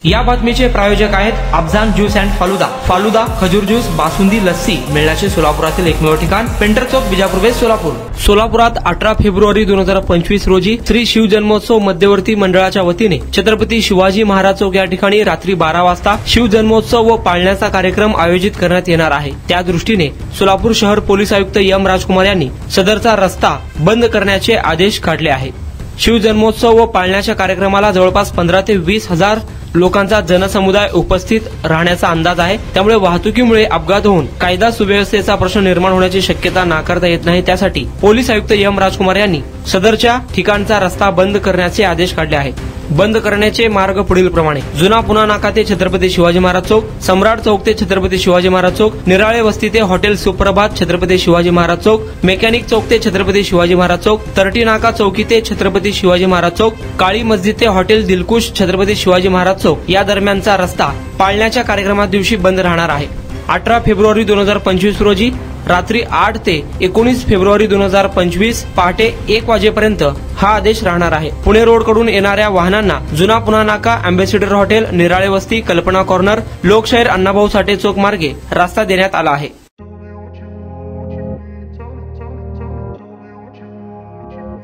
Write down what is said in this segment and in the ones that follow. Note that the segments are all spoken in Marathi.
या बातमीचे प्रायोजक आहेत अफजान ज्यूस अँड फालुदा। फालुदा, खजूर ज्यूस, बासुंदी, लस्सी मिळण्याचे सोलापुरातील एकमेव ठिकाण पेंटर चौक, बिजापूर वेस्ट, सोलापूर। सोलापुरात 18 फेब्रुवारी 2025 रोजी श्री शिवजन्मोत्सव मध्यवर्ती मंडळाच्या वतीने छत्रपती शिवाजी महाराज चौक या ठिकाणी रात्री 12 वाजता शिवजन्मोत्सव व पाळण्याचा कार्यक्रम आयोजित करण्यात येणार आहे। त्या दृष्टीने सोलापूर शहर पोलीस आयुक्त एम राजकुमार यांनी सदरचा रस्ता बंद करण्याचे आदेश काढले आहेत। शिवजन्मोत्सव व पाळण्याच्या कार्यक्रमाला जवळपास 15 ते 20 हजार लोकांचा जनसमुदाय उपस्थित राहण्याचा अंदाज आहे। त्यामुळे वाहतुकीमुळे अपघात होऊन कायदा सुव्यवस्थेचा प्रश्न निर्माण होण्याची शक्यता नाकारता येत नाही। त्यासाठी पोलीस आयुक्त एम राजकुमार यांनी सदरच्या ठिकाणचा रस्ता बंद करण्याचे आदेश काढले आहेत। बंद करण्याचे मार्ग पुढील प्रमाणे: जुना पुणा नाका ते छत्रपती शिवाजी महाराज चौक, सम्राट चौक ते छत्रपती शिवाजी महाराज चौक, निराळे वस्ती ते हॉटेल सुप्रभात छत्रपती शिवाजी महाराज चौक, मेकॅनिक चौक ते छत्रपती शिवाजी महाराज चौक, तरटी नाका चौकी ते छत्रपती शिवाजी महाराज चौक, काळी मस्जिद ते हॉटेल दिलकुश छत्रपती शिवाजी महाराज चौक या दरम्यानचा रस्ता पाळण्याच्या कार्यक्रमा दिवशी बंद राहणार आहे। 18 फेब्रुवारी 2025 रोजी रात्री 8 ते 19 फेब्रुवारी 2025 पहाटे 1 वाजेपर्यंत हा आदेश राहणार आहे। पुणे रोड कडून येणाऱ्या वाहनांना जुना पुणा नाका, अँबेसिडर हॉटेल, निराळे वस्ती, कल्पना कॉर्नर, लोकशाहीर अण्णाभाऊ साठे चौक मार्गे रस्ता देण्यात आला आहे।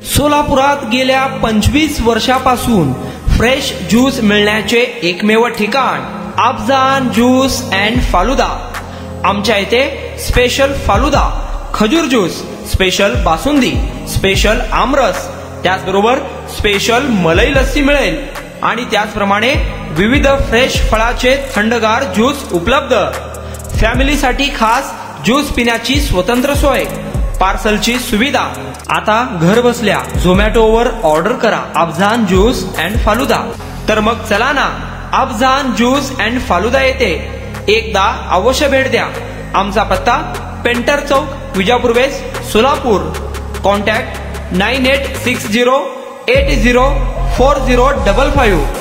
सोलापुरात गेल्या 25 वर्षापासून फ्रेश ज्यूस मिळण्याचे एकमेव ठिकाण अफजान ज्यूस अँड फालुदा। आमच्या इथे स्पेशल फालुदा, खजूर ज्यूस, स्पेशल बासुंदी, स्पेशल आमरस, त्याचबरोबर स्पेशल मलाई लस्सी मिळेल आणि त्याचप्रमाणे विविध फ्रेश फळाचे थंडगार ज्यूस उपलब्ध। फॅमिलीसाठी खास ज्यूस पिण्याची स्वतंत्र सोय, पार्सलची सुविधा। आता घर बसल्या झोमॅटोवर ऑर्डर करा अफजान ज्यूस अँड फालुदा। तर मग चला ना अफजान ज्यूस अँड फालुदा येथे एकदा अवश्य भेट द्या। आमचा पत्ता पेंटर चौक, बिजापूर वेस्ट, सोलापूर। कॉन्टॅक्ट 9860804055।